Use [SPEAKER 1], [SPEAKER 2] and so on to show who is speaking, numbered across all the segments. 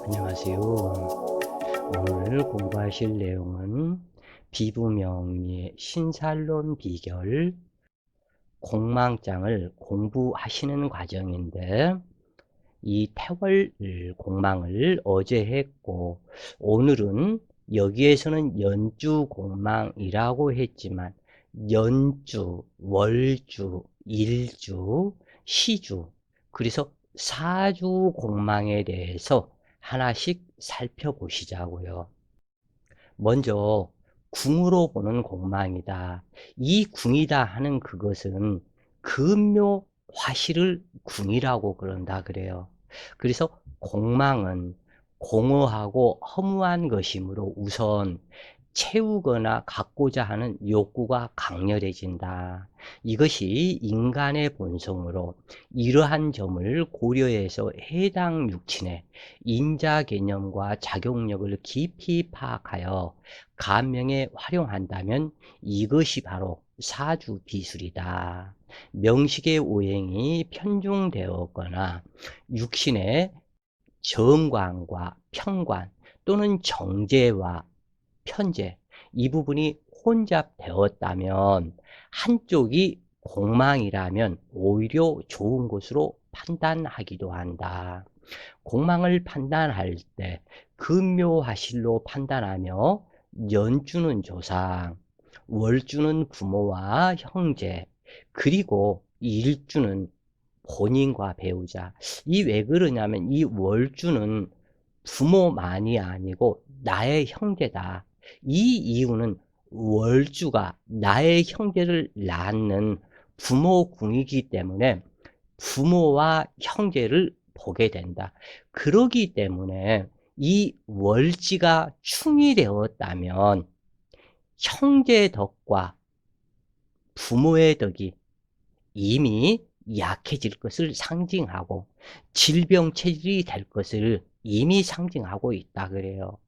[SPEAKER 1] 안녕하세요. 오늘 공부하실 내용은 비부명리의 신살론 비결 공망장을 공부하시는 과정인데, 이 태월 공망을 어제 했고, 오늘은 여기에서는 연주 공망이라고 했지만 연주, 월주, 일주, 시주, 그래서 사주 공망에 대해서 하나씩 살펴보시자고요. 먼저 궁으로 보는 공망이다. 이 궁이다 하는 그것은 근묘 화실을 궁이라고 그런다 그래요. 그래서 공망은 공허하고 허무한 것이므로 우선 채우거나 갖고자 하는 욕구가 강렬해진다. 이것이 인간의 본성으로 이러한 점을 고려해서 해당 육친의 인자 개념과 작용력을 깊이 파악하여 감명에 활용한다면 이것이 바로 사주 비술이다. 명식의 오행이 편중되었거나 육신의 정관과 편관 또는 정제와 편제, 이 부분이 혼잡되었다면 한쪽이 공망이라면 오히려 좋은 것으로 판단하기도 한다. 공망을 판단할 때 근묘화실로 판단하며 연주는 조상, 월주는 부모와 형제, 그리고 일주는 본인과 배우자. 이 왜 그러냐면 이 월주는 부모만이 아니고 나의 형제다. 이 이유는 월주가 나의 형제를 낳는 부모궁이기 때문에 부모와 형제를 보게 된다. 그러기 때문에 이 월지가 충이 되었다면 형제의 덕과 부모의 덕이 이미 약해질 것을 상징하고 질병 체질이 될 것을 이미 상징하고 있다 그래요.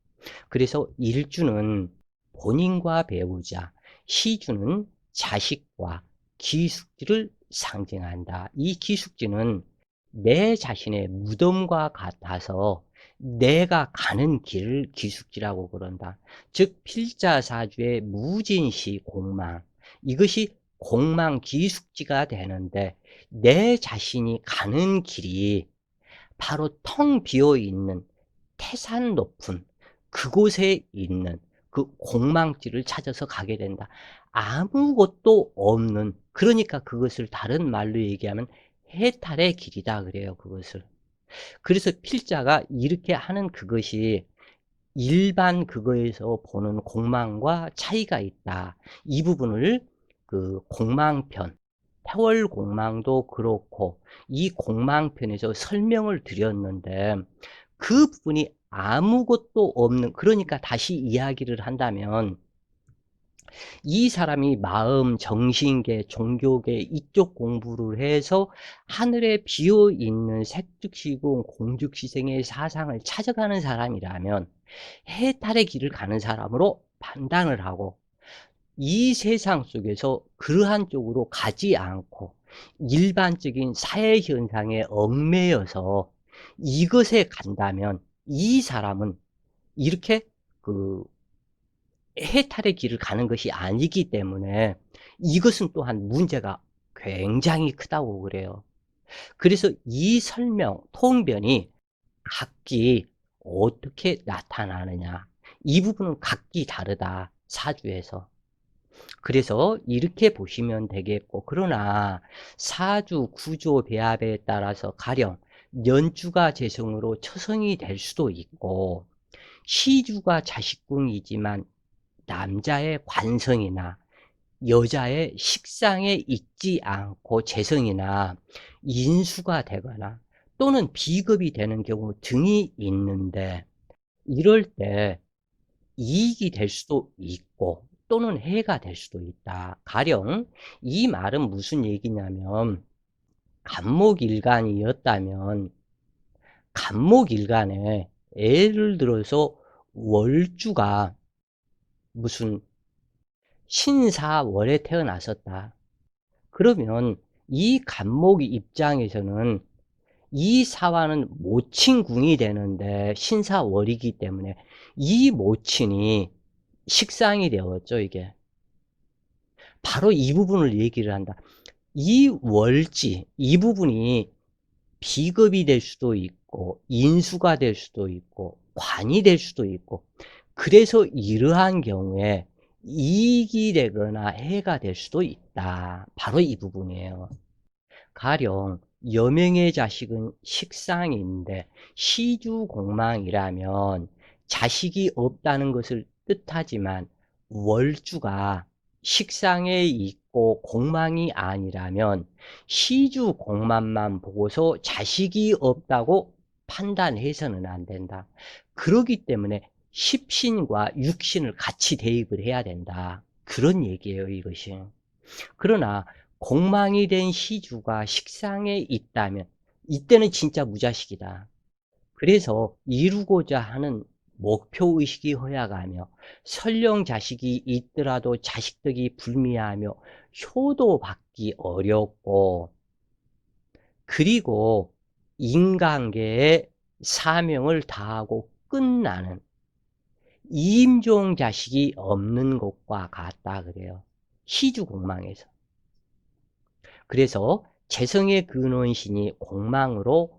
[SPEAKER 1] 그래서 일주는 본인과 배우자, 시주는 자식과 기숙지를 상징한다. 이 기숙지는 내 자신의 무덤과 같아서 내가 가는 길을 기숙지라고 그런다. 즉 필자사주의 무진시 공망, 이것이 공망 기숙지가 되는데 내 자신이 가는 길이 바로 텅 비어있는 태산 높은 그곳에 있는 그 공망지를 찾아서 가게 된다. 아무것도 없는, 그러니까 그것을 다른 말로 얘기하면 해탈의 길이다 그래요, 그것을. 그래서 필자가 이렇게 하는 그것이 일반 그거에서 보는 공망과 차이가 있다. 이 부분을 그 공망편, 태월 공망도 그렇고 이 공망편에서 설명을 드렸는데, 그 부분이 아무것도 없는, 그러니까 다시 이야기를 한다면 이 사람이 마음, 정신계, 종교계 이쪽 공부를 해서 하늘에 비어있는 색즉시공, 공즉시생의 사상을 찾아가는 사람이라면 해탈의 길을 가는 사람으로 판단을 하고, 이 세상 속에서 그러한 쪽으로 가지 않고 일반적인 사회 현상에 얽매여서 이것에 간다면 이 사람은 이렇게 그 해탈의 길을 가는 것이 아니기 때문에 이것은 또한 문제가 굉장히 크다고 그래요. 그래서 이 설명, 통변이 각기 어떻게 나타나느냐, 이 부분은 각기 다르다, 사주에서. 그래서 이렇게 보시면 되겠고, 그러나 사주 구조 배합에 따라서 가령 연주가 재성으로 처성이 될 수도 있고, 시주가 자식궁이지만 남자의 관성이나 여자의 식상에 있지 않고 재성이나 인수가 되거나 또는 비급이 되는 경우 등이 있는데, 이럴 때 이익이 될 수도 있고 또는 해가 될 수도 있다. 가령 이 말은 무슨 얘기냐면, 간목일간이었다면 간목일간에 예를 들어서 월주가 무슨 신사월에 태어났었다. 그러면 이 간목 입장에서는 이 사화는 모친궁이 되는데 신사월이기 때문에 이 모친이 식상이 되었죠, 이게. 바로 이 부분을 얘기를 한다. 이 월지, 이 부분이 비겁이 될 수도 있고 인수가 될 수도 있고 관이 될 수도 있고, 그래서 이러한 경우에 이익이 되거나 해가 될 수도 있다. 바로 이 부분이에요. 가령 여명의 자식은 식상인데 시주공망이라면 자식이 없다는 것을 뜻하지만, 월주가 식상에 있고 공망이 아니라면 시주공망만 보고서 자식이 없다고 판단해서는 안 된다. 그렇기 때문에 십신과 육신을 같이 대입을 해야 된다. 그런 얘기예요, 이것이. 그러나 공망이 된 시주가 식상에 있다면 이때는 진짜 무자식이다. 그래서 이루고자 하는 목표의식이 허약하며 설령 자식이 있더라도 자식덕이 불미하며 효도받기 어렵고, 그리고 인간계의 사명을 다하고 끝나는 임종 자식이 없는 것과 같다 그래요. 시주공망에서. 그래서 재성의 근원신이 공망으로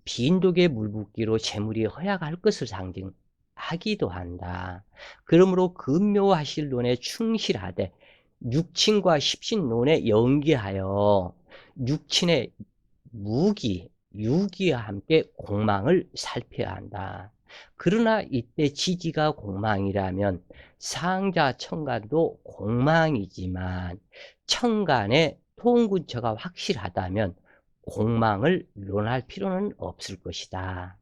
[SPEAKER 1] 빈독의 물붓기로 재물이 허약할 것을 상징하기도 한다. 그러므로 근묘하실론에 충실하되 육친과 십신론에 연계하여 육친의 무기, 유기와 함께 공망을 살펴야 한다. 그러나 이때 지지가 공망이라면 상자 천간도 공망이지만 천간의 통근처가 확실하다면 공망을 논할 필요는 없을 것이다.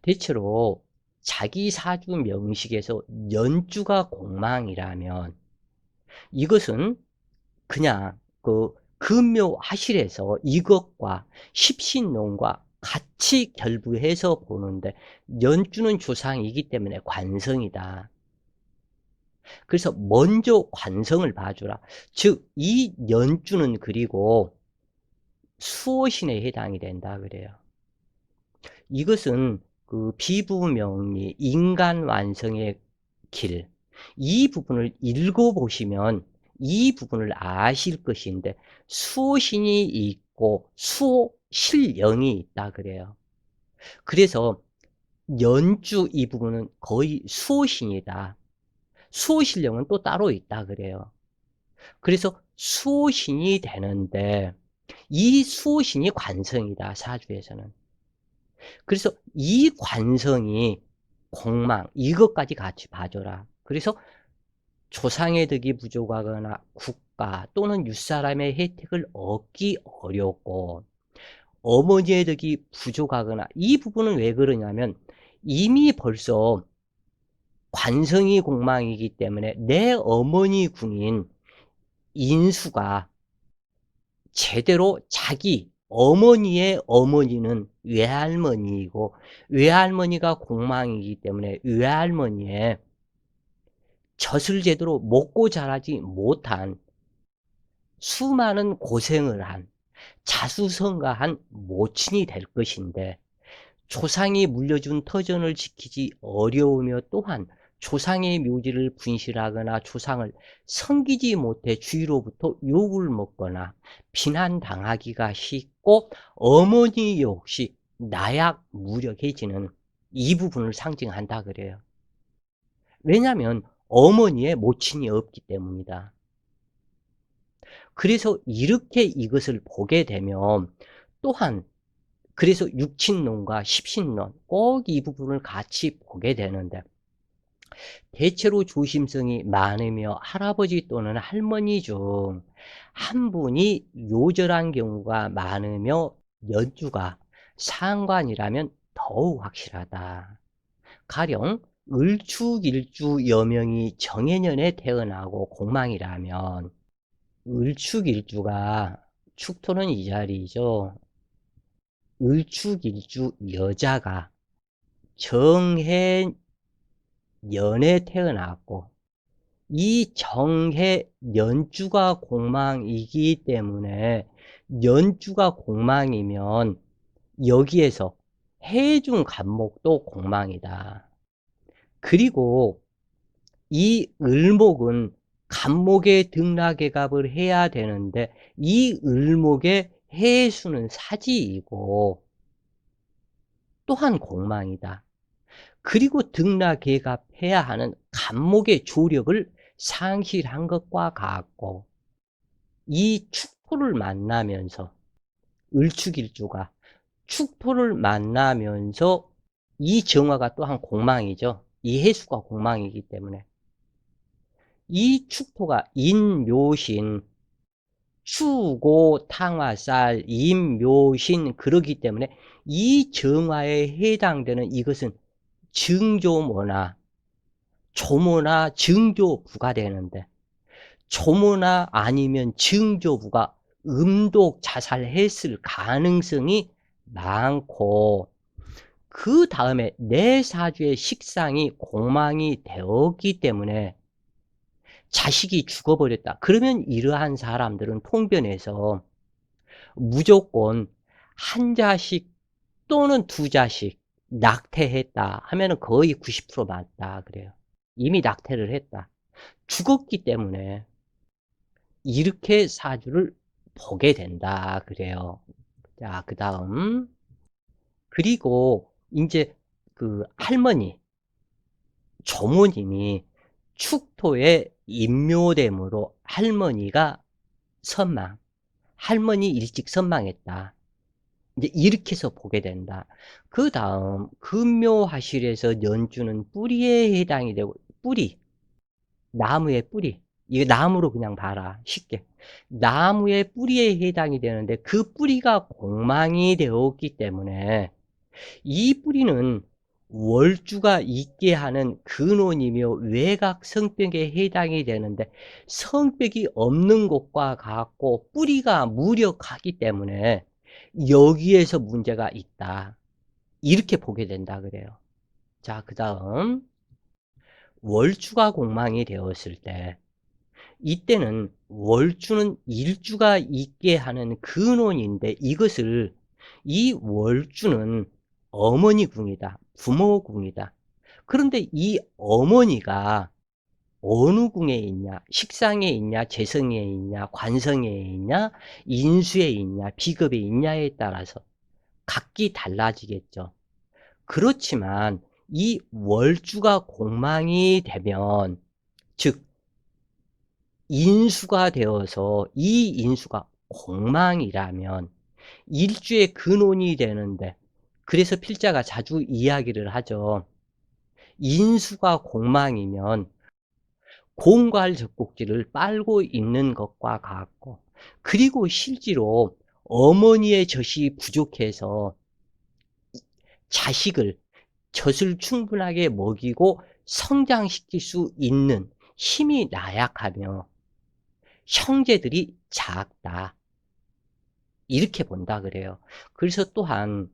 [SPEAKER 1] 대체로 자기 사주 명식에서 연주가 공망이라면 이것은 그냥 그 금묘하실에서 이것과 십신론과 같이 결부해서 보는데, 연주는 조상이기 때문에 관성이다. 그래서 먼저 관성을 봐주라. 즉 이 연주는 그리고 수호신에 해당이 된다 그래요. 이것은 그 비부명리 인간 완성의 길, 이 부분을 읽어보시면 이 부분을 아실 것인데, 수호신이 있고 수호실령이 있다 그래요. 그래서 연주 이 부분은 거의 수호신이다. 수호실령은 또 따로 있다 그래요. 그래서 수호신이 되는데 이 수호신이 관성이다, 사주에서는. 그래서 이 관성이 공망, 이것까지 같이 봐줘라. 그래서 조상의 덕이 부족하거나 국가 또는 윗사람의 혜택을 얻기 어렵고, 어머니의 덕이 부족하거나, 이 부분은 왜 그러냐면 이미 벌써 관성이 공망이기 때문에 내 어머니 궁인 인수가 제대로 자기 어머니의 어머니는 외할머니이고, 외할머니가 공망이기 때문에 외할머니의 젖을 제대로 먹고 자라지 못한 수많은 고생을 한 자수성가한 모친이 될 것인데, 조상이 물려준 터전을 지키지 어려우며 또한 조상의 묘지를 분실하거나 조상을 섬기지 못해 주위로부터 욕을 먹거나 비난당하기가 쉽고, 어머니 역시 나약무력해지는 이 부분을 상징한다 그래요. 왜냐하면 어머니의 모친이 없기 때문이다. 그래서 이렇게 이것을 보게 되면 또한, 그래서 육친론과 십신론 꼭 이 부분을 같이 보게 되는데, 대체로 조심성이 많으며 할아버지 또는 할머니 중 한 분이 요절한 경우가 많으며 연주가 상관이라면 더욱 확실하다. 가령 을축일주 여명이 정해년에 태어나고 공망이라면, 을축일주가 축토는 이 자리이죠. 을축일주 여자가 정해년에 태어났고 이 정해 연주가 공망이기 때문에 연주가 공망이면 여기에서 해중 간목도 공망이다. 그리고 이 을목은 간목의 등락의 갑을 해야 되는데 이 을목의 해수는 사지이고 또한 공망이다. 그리고 등락계갑 해야 하는 간목의 조력을 상실한 것과 같고 이 축토를 만나면서 을축일주가 축토를 만나면서 이 정화가 또한 공망이죠. 이 해수가 공망이기 때문에 이 축토가 인묘신 추고 탕화살 인묘신 그러기 때문에 이 정화에 해당되는 이것은 증조모나 조모나 증조부가 되는데 조모나 아니면 증조부가 음독 자살했을 가능성이 많고 그 다음에 내 사주의 식상이 공망이 되었기 때문에 자식이 죽어버렸다. 그러면 이러한 사람들은 통변에서 무조건 한 자식 또는 두 자식 낙태했다 하면은 거의 90% 맞다 그래요. 이미 낙태를 했다. 죽었기 때문에 이렇게 사주를 보게 된다 그래요. 자, 그다음 그리고 인제 그 할머니, 조모님이 축토에 인묘됨으로 할머니가 선망, 할머니 일찍 선망했다. 이제 이렇게 해서 보게 된다. 그다음 금묘화실에서 연주는 뿌리에 해당이 되고 뿌리, 나무의 뿌리. 이거 나무로 그냥 봐라. 쉽게. 나무의 뿌리에 해당이 되는데 그 뿌리가 공망이 되었기 때문에 이 뿌리는 월주가 있게 하는 근원이며 외각 성벽에 해당이 되는데 성벽이 없는 곳과 같고 뿌리가 무력하기 때문에 여기에서 문제가 있다. 이렇게 보게 된다 그래요. 자, 그다음 월주가 공망이 되었을 때 이때는 월주는 일주가 있게 하는 근원인데 이것을 이 월주는 어머니궁이다. 부모궁이다. 그런데 이 어머니가 어느 궁에 있냐? 식상에 있냐? 재성에 있냐? 관성에 있냐? 인수에 있냐? 비겁에 있냐에 따라서 각기 달라지겠죠. 그렇지만 이 월주가 공망이 되면 즉 인수가 되어서 이 인수가 공망이라면 일주의 근원이 되는데 그래서 필자가 자주 이야기를 하죠. 인수가 공망이면 공갈 젖꼭지를 빨고 있는 것과 같고 그리고 실제로 어머니의 젖이 부족해서 자식을 젖을 충분하게 먹이고 성장시킬 수 있는 힘이 나약하며 형제들이 작다. 이렇게 본다 그래요. 그래서 또한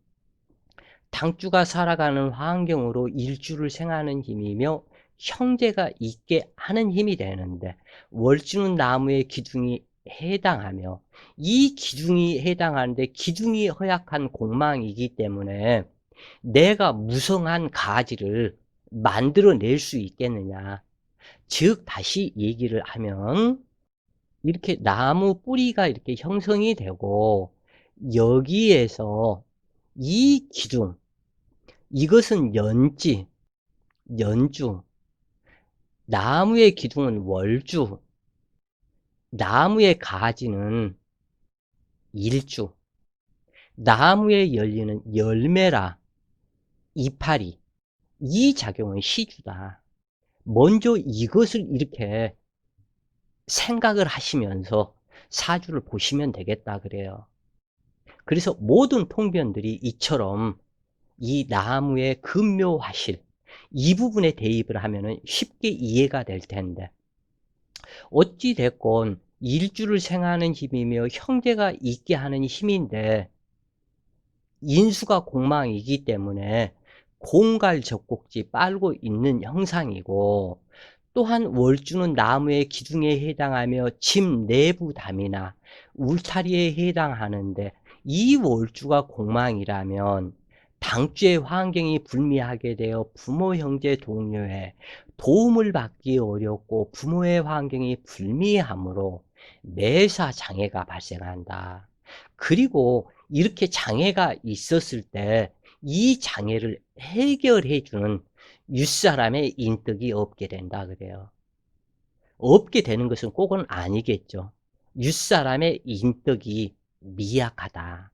[SPEAKER 1] 당주가 살아가는 환경으로 일주를 생하는 힘이며 형제가 있게 하는 힘이 되는데 월주는 나무의 기둥이 해당하며 이 기둥이 해당하는데 기둥이 허약한 공망이기 때문에 내가 무성한 가지를 만들어낼 수 있겠느냐. 즉 다시 얘기를 하면 이렇게 나무 뿌리가 이렇게 형성이 되고 여기에서 이 기둥 이것은 연지, 연주, 나무의 기둥은 월주, 나무의 가지는 일주, 나무에 열리는 열매라 이파리 이 작용은 시주다. 먼저 이것을 이렇게 생각을 하시면서 사주를 보시면 되겠다 그래요. 그래서 모든 통변들이 이처럼 이 나무의 금묘화실 이 부분에 대입을 하면 쉽게 이해가 될 텐데 어찌 됐건 일주를 생하는 힘이며 형제가 있게 하는 힘인데 인수가 공망이기 때문에 공갈 젖꼭지 빨고 있는 형상이고 또한 월주는 나무의 기둥에 해당하며 집 내부 담이나 울타리에 해당하는데, 이 월주가 공망이라면 당주의 환경이 불미하게 되어 부모, 형제, 동료의 도움을 받기 어렵고 부모의 환경이 불미하므로 매사 장애가 발생한다. 그리고 이렇게 장애가 있었을 때 이 장애를 해결해 주는 윗사람의 인덕이 없게 된다 그래요. 없게 되는 것은 꼭은 아니겠죠. 윗사람의 인덕이 미약하다,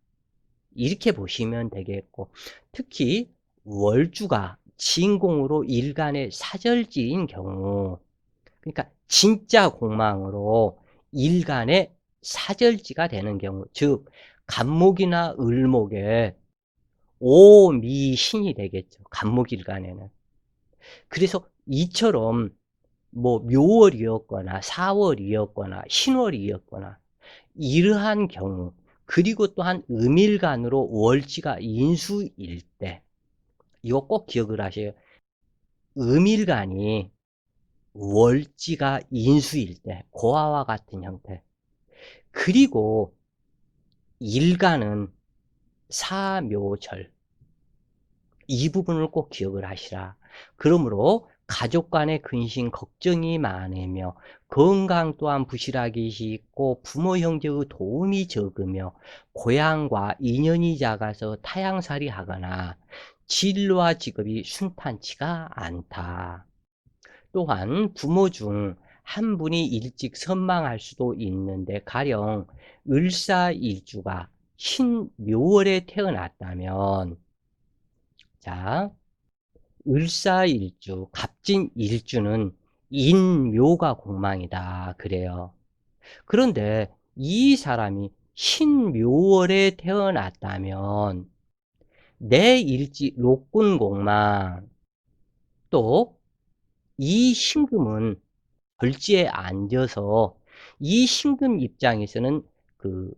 [SPEAKER 1] 이렇게 보시면 되겠고, 특히 월주가 진공으로 일간의 사절지인 경우, 그러니까 진짜 공망으로 일간의 사절지가 되는 경우, 즉 간목이나 을목에 오미신이 되겠죠, 간목일간에는. 그래서 이처럼 뭐 묘월이었거나 사월이었거나 신월이었거나 이러한 경우, 그리고 또한 음일간으로 월지가 인수일 때, 이거 꼭 기억을 하세요. 음일간이 월지가 인수일 때, 고아와 같은 형태, 그리고 일간은 사묘절, 이 부분을 꼭 기억을 하시라. 그러므로 가족 간의 근심 걱정이 많으며 건강 또한 부실하기 쉽고 부모 형제의 도움이 적으며 고향과 인연이 작아서 타향살이 하거나 진로와 직업이 순탄치가 않다. 또한 부모 중 한 분이 일찍 선망할 수도 있는데, 가령 을사일주가 신묘월에 태어났다면, 자, 을사일주, 갑진일주는 인묘가 공망이다 그래요. 그런데 이 사람이 신묘월에 태어났다면 내 일지禄군공망, 또 이 신금은 절지에 앉아서 이 신금 입장에서는 그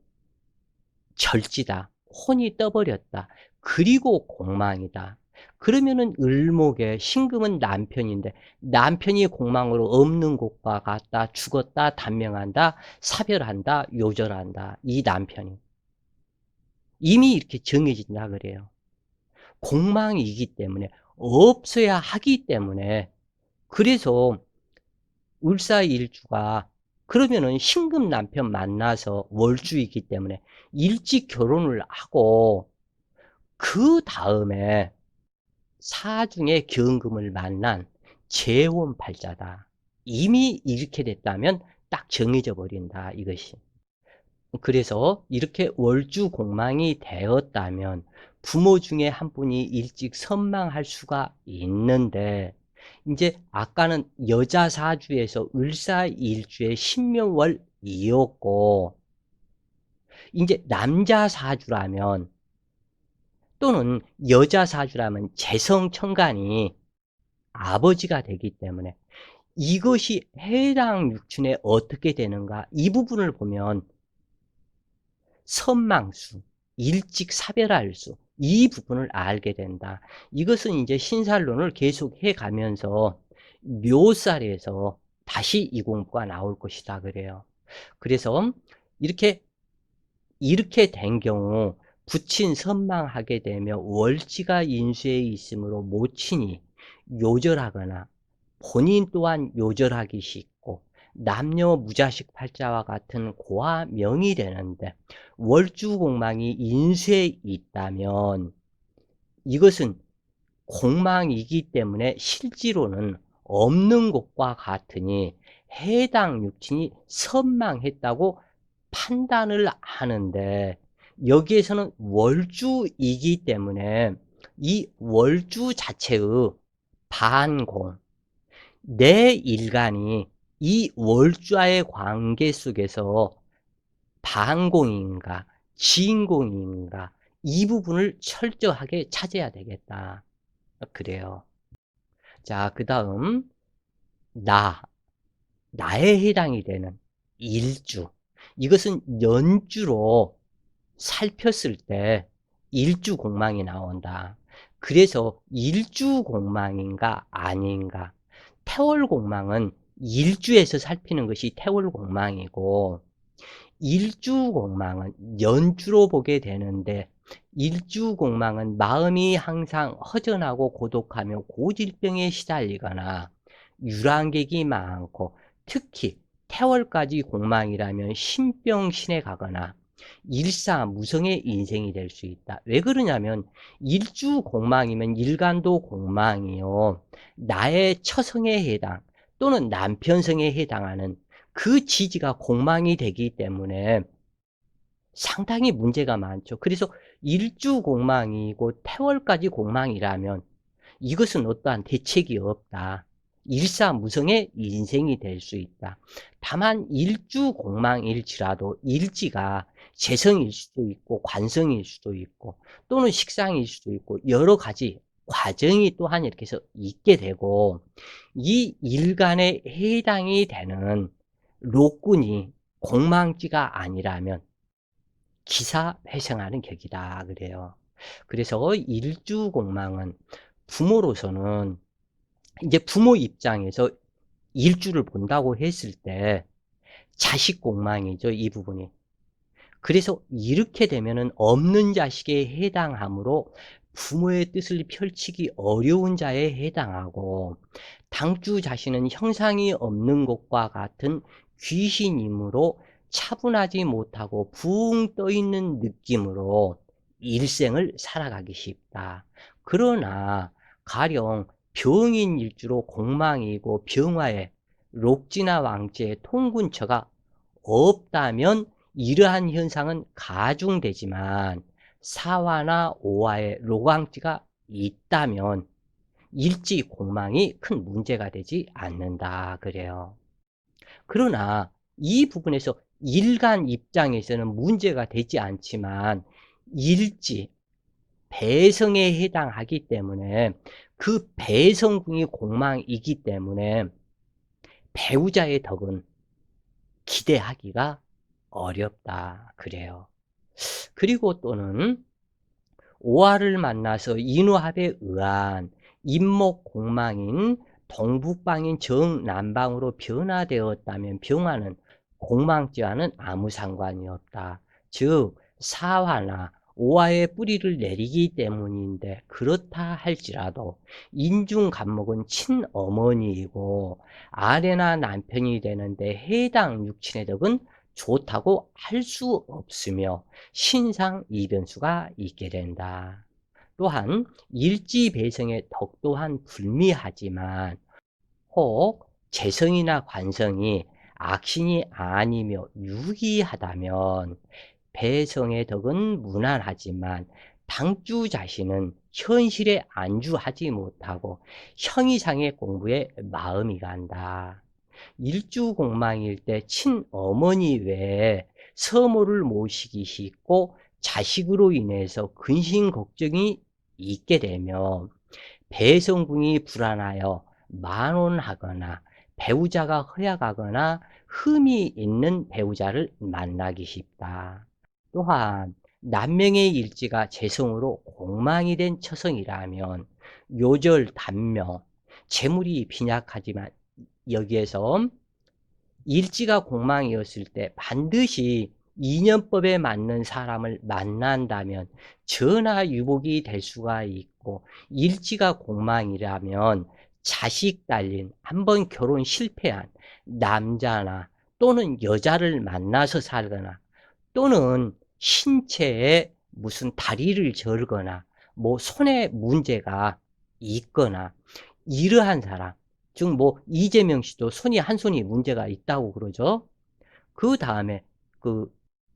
[SPEAKER 1] 절지다, 혼이 떠버렸다, 그리고 공망이다. 그러면은 을목의 신금은 남편인데, 남편이 공망으로 없는 곳과 같다, 죽었다, 단명한다, 사별한다, 요절한다, 이 남편이 이미 이렇게 정해진다 그래요. 공망이기 때문에, 없어야 하기 때문에. 그래서 을사일주가, 그러면은 신금 남편 만나서 월주이기 때문에 일찍 결혼을 하고 그 다음에 사중에 경금을 만난 재혼팔자다, 이미 이렇게 됐다면 딱 정해져 버린다, 이것이. 그래서 이렇게 월주 공망이 되었다면 부모 중에 한 분이 일찍 선망할 수가 있는데, 이제 아까는 여자 사주에서 을사일주의 신묘월이었고, 이제 남자 사주라면 또는 여자 사주라면 재성천간이 아버지가 되기 때문에 이것이 해당 육춘에 어떻게 되는가, 이 부분을 보면 선망수, 일찍 사별할 수, 이 부분을 알게 된다. 이것은 이제 신살론을 계속 해 가면서 묘살에서 다시 이 공부가 나올 것이다 그래요. 그래서 이렇게 된 경우 부친 선망하게 되며 월지가 인수에 있으므로 모친이 요절하거나 본인 또한 요절하기 쉽고 남녀 무자식 팔자와 같은 고아명이 되는데, 월주공망이 인수에 있다면 이것은 공망이기 때문에 실지로는 없는 것과 같으니 해당 육친이 선망했다고 판단을 하는데, 여기에서는 월주이기 때문에 이 월주 자체의 반공, 내 일간이 이 월주와의 관계 속에서 반공인가 진공인가, 이 부분을 철저하게 찾아야 되겠다 그래요. 자, 그 다음 나에 해당이 되는 일주, 이것은 연주로 살폈을 때 일주 공망이 나온다. 그래서 일주 공망인가 아닌가, 태월공망은 일주에서 살피는 것이 태월공망이고, 일주공망은 연주로 보게 되는데, 일주공망은 마음이 항상 허전하고 고독하며 고질병에 시달리거나 유랑객이 많고, 특히 태월까지 공망이라면 신병신에 가거나 일사무성의 인생이 될 수 있다. 왜 그러냐면 일주공망이면 일간도 공망이요, 나의 처성에 해당 또는 남편성에 해당하는 그 지지가 공망이 되기 때문에 상당히 문제가 많죠. 그래서 일주공망이고 태월까지 공망이라면 이것은 어떠한 대책이 없다. 일사무성의 인생이 될 수 있다. 다만 일주공망일지라도 일지가 재성일 수도 있고 관성일 수도 있고 또는 식상일 수도 있고 여러 가지 과정이 또한 이렇게 해서 있게 되고, 이 일간에 해당이 되는 로군이 공망지가 아니라면 기사회생하는 격이다 그래요. 그래서 일주공망은 부모로서는 이제 부모 입장에서 일주를 본다고 했을 때 자식공망이죠, 이 부분이. 그래서 이렇게 되면은 없는 자식에 해당하므로 부모의 뜻을 펼치기 어려운 자에 해당하고, 당주 자신은 형상이 없는 것과 같은 귀신이므로 차분하지 못하고 붕 떠있는 느낌으로 일생을 살아가기 쉽다. 그러나 가령 병인 일주로 공망이고 병화에 록지나 왕지의 통군처가 없다면 이러한 현상은 가중되지만, 사화나 오화에 로광지가 있다면 일지 공망이 큰 문제가 되지 않는다 그래요. 그러나 이 부분에서 일간 입장에서는 문제가 되지 않지만 일지 배성에 해당하기 때문에 그 배성궁이 공망이기 때문에 배우자의 덕은 기대하기가 어렵다 그래요. 그리고 또는 오화를 만나서 인후합에 의한 인목공망인 동북방인 정남방으로 변화되었다면 병화는 공망지와는 아무 상관이 없다. 즉 사화나 오화의 뿌리를 내리기 때문인데, 그렇다 할지라도 인중간목은 친어머니이고 아내나 남편이 되는데 해당 육친의 덕은 좋다고 할 수 없으며 신상이변수가 있게 된다. 또한 일지배성의 덕 또한 불미하지만 혹 재성이나 관성이 악신이 아니며 유기하다면 배성의 덕은 무난하지만 당주 자신은 현실에 안주하지 못하고 형이상의 공부에 마음이 간다. 일주공망일 때 친어머니 외에 서모를 모시기 쉽고 자식으로 인해서 근심 걱정이 있게 되며 배성궁이 불안하여 만원하거나 배우자가 허약하거나 흠이 있는 배우자를 만나기 쉽다. 또한 남명의 일지가 재성으로 공망이 된 처성이라면 요절 단명, 재물이 빈약하지만 여기에서 일지가 공망이었을 때 반드시 인연법에 맞는 사람을 만난다면 전화유복이 될 수가 있고, 일지가 공망이라면 자식 딸린 한번 결혼 실패한 남자나 또는 여자를 만나서 살거나 또는 신체에 무슨 다리를 절거나 뭐 손에 문제가 있거나 이러한 사람, 즉 뭐 이재명 씨도 손이 한 손이 문제가 있다고 그러죠. 그 다음에 그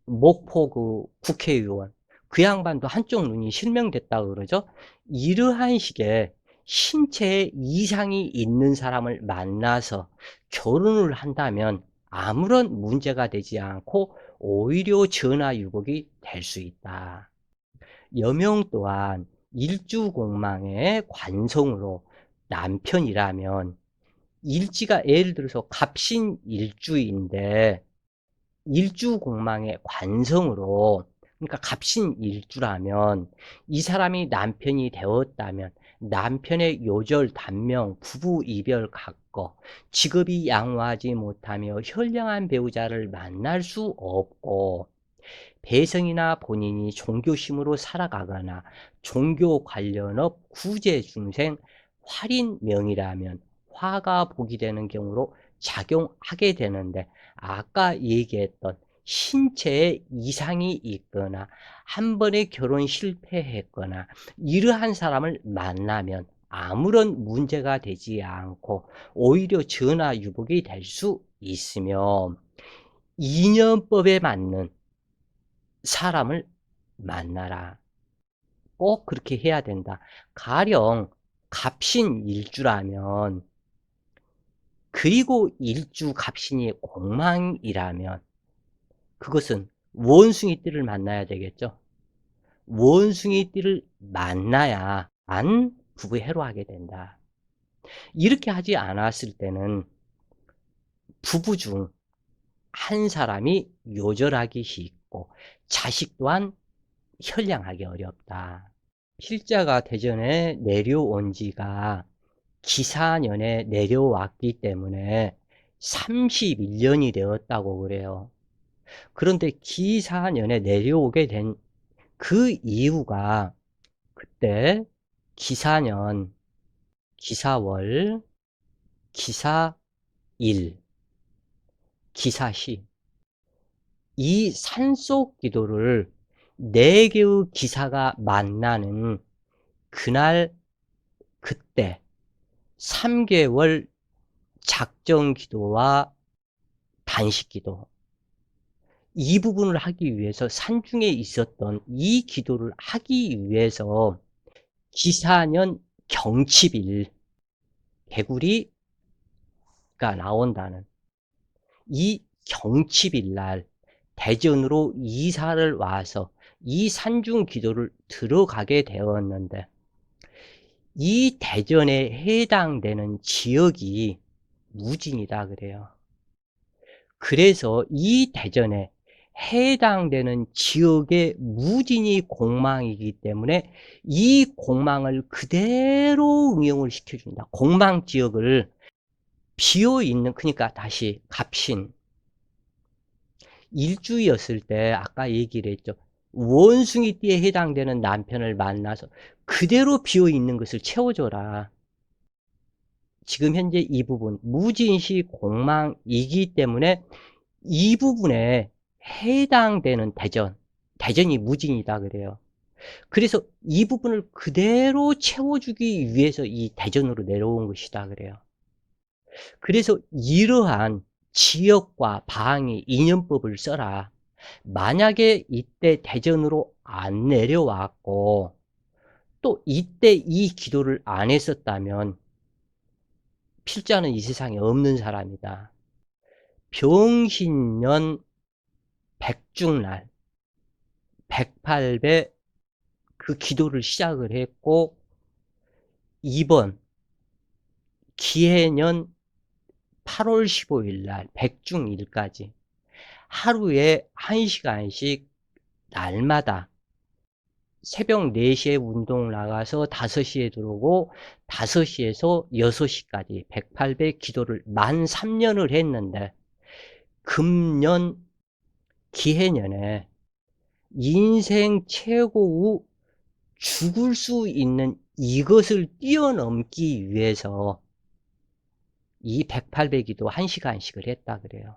[SPEAKER 1] 목포 그 국회의원, 그 양반도 한쪽 눈이 실명됐다고 그러죠. 이러한 식의 신체에 이상이 있는 사람을 만나서 결혼을 한다면 아무런 문제가 되지 않고 오히려 전화유복이 될 수 있다. 여명 또한 일주공망의 관성으로 남편이라면 일지가 예를 들어서 갑신일주인데 일주공망의 관성으로 그러니까 갑신일주라면 이 사람이 남편이 되었다면 남편의 요절, 단명, 부부 이별 각거, 직업이 양호하지 못하며 현명한 배우자를 만날 수 없고, 배성이나 본인이 종교심으로 살아가거나 종교 관련업 구제중생 활인명이라면 화가 복이 되는 경우로 작용하게 되는데, 아까 얘기했던 신체에 이상이 있거나 한 번의 결혼 실패했거나 이러한 사람을 만나면 아무런 문제가 되지 않고 오히려 전화유복이 될 수 있으며, 인연법에 맞는 사람을 만나라. 꼭 그렇게 해야 된다. 가령 갑신일주라면, 그리고 일주 갑신이 공망이라면 그것은 원숭이띠를 만나야 되겠죠. 원숭이띠를 만나야 안 부부 해로하게 된다. 이렇게 하지 않았을 때는 부부 중 한 사람이 요절하기 쉽고 자식 또한 현량하기 어렵다. 필자가 대전에 내려온 지가 기사년에 내려왔기 때문에 31년이 되었다고 그래요. 그런데 기사년에 내려오게 된 그 이유가, 그때 기사년, 기사월, 기사일, 기사시, 이 산속 기도를 4개의 기사가 만나는 그날, 그때 3개월 작정 기도와 단식 기도, 이 부분을 하기 위해서 산중에 있었던 이 기도를 하기 위해서 기사년 경칩일, 개구리가 나온다는 이 경칩일 날 대전으로 이사를 와서 이 산중 기도를 들어가게 되었는데, 이 대전에 해당되는 지역이 무진이다 그래요. 그래서 이 대전에 해당되는 지역의 무진이 공망이기 때문에 이 공망을 그대로 응용을 시켜준다. 공망 지역을 비어있는, 그러니까 다시 갑신 일주였을 때 아까 얘기를 했죠. 원숭이띠에 해당되는 남편을 만나서 그대로 비어있는 것을 채워줘라. 지금 현재 이 부분 무진시 공망이기 때문에 이 부분에 해당되는 대전이 무진이다 그래요. 그래서 이 부분을 그대로 채워주기 위해서 이 대전으로 내려온 것이다 그래요. 그래서 이러한 지역과 방위, 인연법을 써라. 만약에 이때 대전으로 안 내려왔고 또 이때 이 기도를 안 했었다면 필자는 이 세상에 없는 사람이다. 병신년 백중날 108배 그 기도를 시작을 했고, 이번 기해년 8월 15일 날 백중일까지 하루에 1시간씩 날마다 새벽 4시에 운동 나가서 5시에 들어오고 5시에서 6시까지 108배 기도를 만 3년을 했는데, 금년 기해년에 인생 최고의 죽을 수 있는 이것을 뛰어넘기 위해서 이 108배기도 1시간씩을 했다 그래요.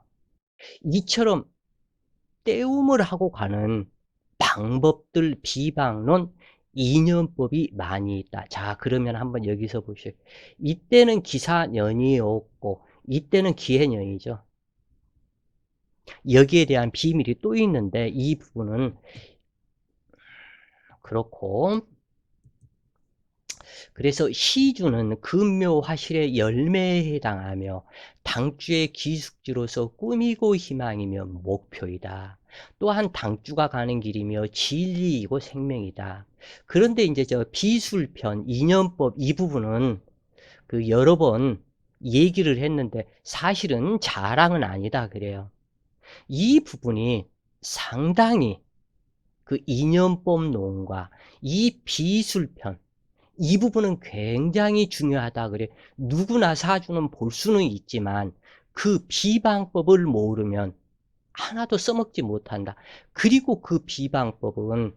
[SPEAKER 1] 이처럼 떼움을 하고 가는 방법들, 비방론, 인연법이 많이 있다. 자, 그러면 한번 여기서 보시죠. 이때는 기사년이었고 이때는 기해년이죠. 여기에 대한 비밀이 또 있는데 이 부분은 그렇고, 그래서 시주는 금묘화실의 열매에 해당하며 당주의 기숙지로서 꿈이고 희망이며 목표이다. 또한 당주가 가는 길이며 진리이고 생명이다. 그런데 이제 저 비술편, 인연법 이 부분은 그 여러 번 얘기를 했는데 사실은 자랑은 아니다 그래요. 이 부분이 상당히 그 인연법 논과 이 비술편, 이 부분은 굉장히 중요하다 그래. 누구나 사주는 볼 수는 있지만 그 비방법을 모르면 하나도 써먹지 못한다. 그리고 그 비방법은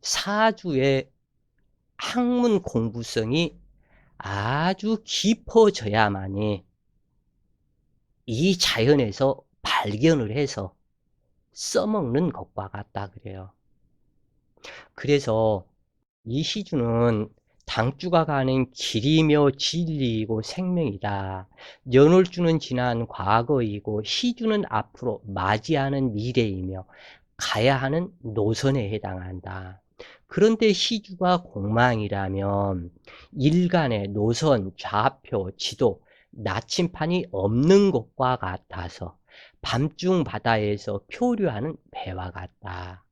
[SPEAKER 1] 사주의 학문 공부성이 아주 깊어져야만이 이 자연에서 발견을 해서 써먹는 것과 같다 그래요. 그래서 이 시주는 당주가 가는 길이며 진리이고 생명이다. 연월주는 지난 과거이고 시주는 앞으로 맞이하는 미래이며 가야 하는 노선에 해당한다. 그런데 시주가 공망이라면 일간의 노선, 좌표, 지도, 나침판이 없는 것과 같아서 밤중 바다에서漂流하는 배와 같다.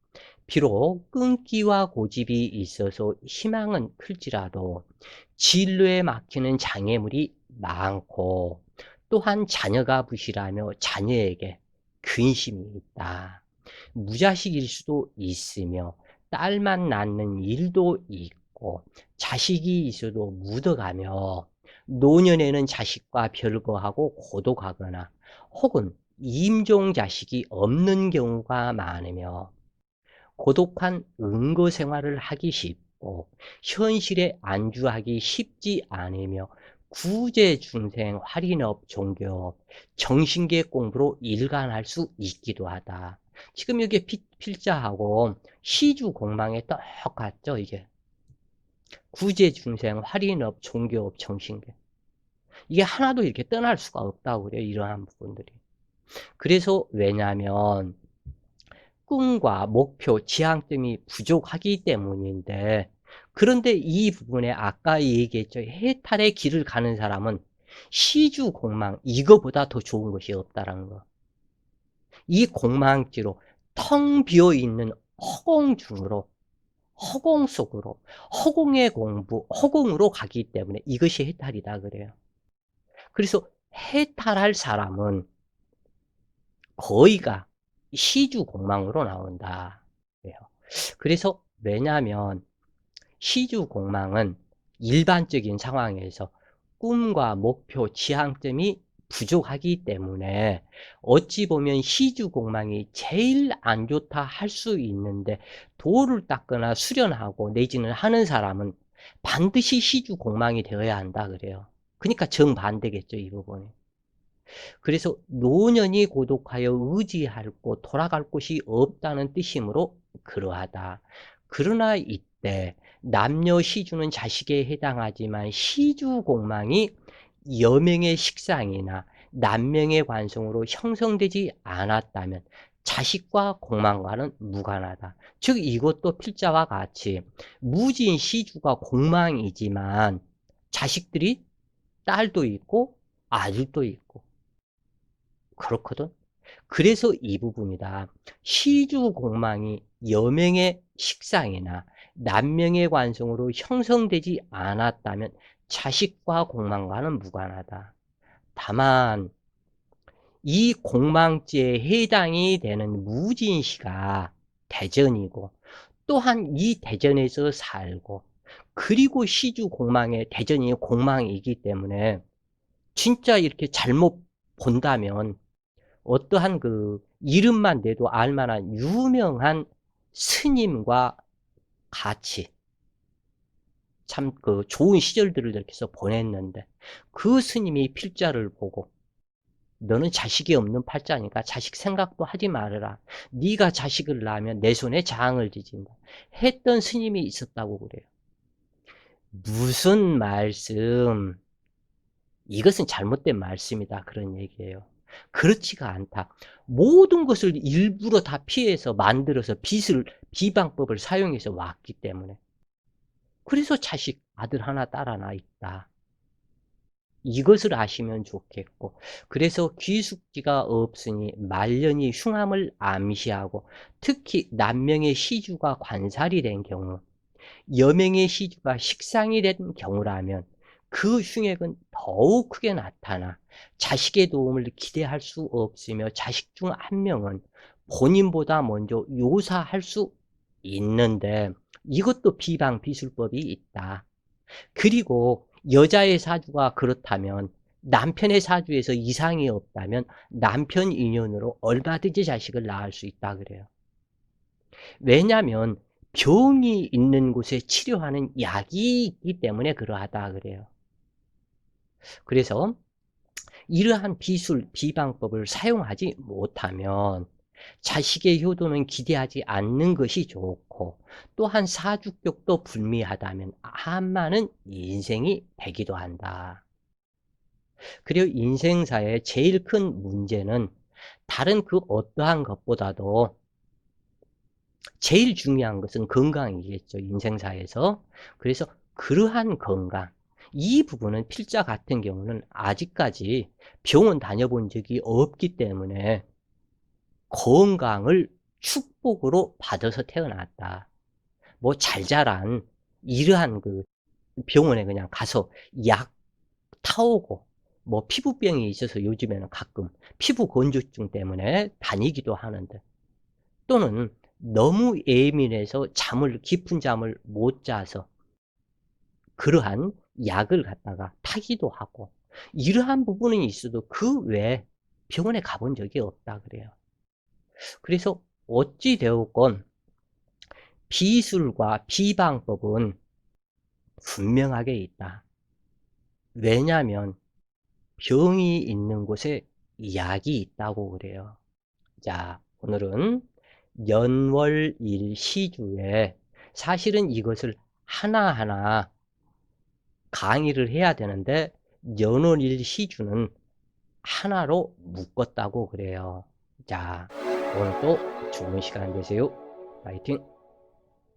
[SPEAKER 1] 비록 끈기와 고집이 있어서 희망은 클지라도 진로에 막히는 장애물이 많고 또한 자녀가 부실하며 자녀에게 근심이 있다. 무자식일 수도 있으며 딸만 낳는 일도 있고 자식이 있어도 묻어가며 노년에는 자식과 별거하고 고독하거나 혹은 임종 자식이 없는 경우가 많으며 고독한 은거 생활을 하기 쉽고 현실에 안주하기 쉽지 않으며 구제중생, 활인업, 종교업, 정신계 공부로 일관할 수 있기도 하다. 지금 여기 필자하고 시주공망에 똑같죠 이게. 구제중생, 활인업, 종교업, 정신계. 이게 하나도 이렇게 떠날 수가 없다고 그래요. 이러한 부분들이. 그래서 왜냐하면 꿈과 목표, 지향점이 부족하기 때문인데, 그런데 이 부분에 아까 얘기했죠. 해탈의 길을 가는 사람은 시주공망, 이거보다 더 좋은 것이 없다라는 거. 이 공망지로 텅 비어있는 허공 중으로, 허공 속으로, 허공의 공부, 허공으로 가기 때문에 이것이 해탈이다 그래요. 그래서 해탈할 사람은 거의가 시주공망으로 나온다 그래요. 그래서 왜냐하면 시주공망은 일반적인 상황에서 꿈과 목표, 지향점이 부족하기 때문에 어찌 보면 시주공망이 제일 안 좋다 할 수 있는데 도를 닦거나 수련하고 내지는 하는 사람은 반드시 시주공망이 되어야 한다 그래요. 그러니까 정반대겠죠 이 부분이. 그래서 노년이 고독하여 의지할 곳, 돌아갈 곳이 없다는 뜻이므로 그러하다. 그러나 이때 남녀 시주는 자식에 해당하지만 시주공망이 여명의 식상이나 남명의 관성으로 형성되지 않았다면 자식과 공망과는 무관하다. 즉 이것도 필자와 같이 무진 시주가 공망이지만 자식들이 딸도 있고 아들도 있고 그렇거든. 그래서 이 부분이다. 시주공망이 여명의 식상이나 남명의 관성으로 형성되지 않았다면 자식과 공망과는 무관하다. 다만 이 공망지에 해당이 되는 무진시가 대전이고 또한 이 대전에서 살고 그리고 시주공망의 대전이 공망이기 때문에 진짜 이렇게 잘못 본다면 어떠한 그 이름만 내도 알만한 유명한 스님과 같이 참 그 좋은 시절들을 이렇게 해서 보냈는데 그 스님이 필자를 보고 너는 자식이 없는 팔자니까 자식 생각도 하지 말아라. 네가 자식을 낳으면 내 손에 장을 지진다. 했던 스님이 있었다고 그래요. 무슨 말씀? 이것은 잘못된 말씀이다. 그런 얘기예요. 그렇지가 않다. 모든 것을 일부러 다 피해서 만들어서 비방법을 사용해서 왔기 때문에. 그래서 자식, 아들 하나, 딸 하나 있다. 이것을 아시면 좋겠고, 그래서 귀숙지가 없으니 말년이 흉함을 암시하고, 특히 남명의 시주가 관살이 된 경우, 여명의 시주가 식상이 된 경우라면 그 흉액은 더욱 크게 나타나 자식의 도움을 기대할 수 없으며 자식 중 한 명은 본인보다 먼저 요사할 수 있는데 이것도 비방비술법이 있다. 그리고 여자의 사주가 그렇다면 남편의 사주에서 이상이 없다면 남편 인연으로 얼마든지 자식을 낳을 수 있다 그래요. 왜냐하면 병이 있는 곳에 치료하는 약이 있기 때문에 그러하다 그래요. 그래서 이러한 비술, 비방법을 사용하지 못하면 자식의 효도는 기대하지 않는 것이 좋고, 또한 사주격도 불미하다면 한마는 인생이 되기도 한다. 그리고 인생사의 제일 큰 문제는 다른 그 어떠한 것보다도 제일 중요한 것은 건강이겠죠, 인생사에서. 그래서 그러한 건강, 이 부분은 필자 같은 경우는 아직까지 병원 다녀본 적이 없기 때문에 건강을 축복으로 받아서 태어났다. 뭐 잘 자란 이러한 그 병원에 그냥 가서 약 타오고, 뭐 피부병이 있어서 요즘에는 가끔 피부 건조증 때문에 다니기도 하는데, 또는 너무 예민해서 깊은 잠을 못 자서 그러한 약을 갖다가 타기도 하고, 이러한 부분이 있어도 그 외에 병원에 가본 적이 없다 그래요. 그래서 어찌 되었건 비술과 비방법은 분명하게 있다. 왜냐하면 병이 있는 곳에 약이 있다고 그래요. 자, 오늘은 연월일 시주에 사실은 이것을 하나하나 강의를 해야 되는데 연월일 시주는 하나로 묶었다고 그래요. 자, 오늘도 좋은 시간 되세요. 파이팅!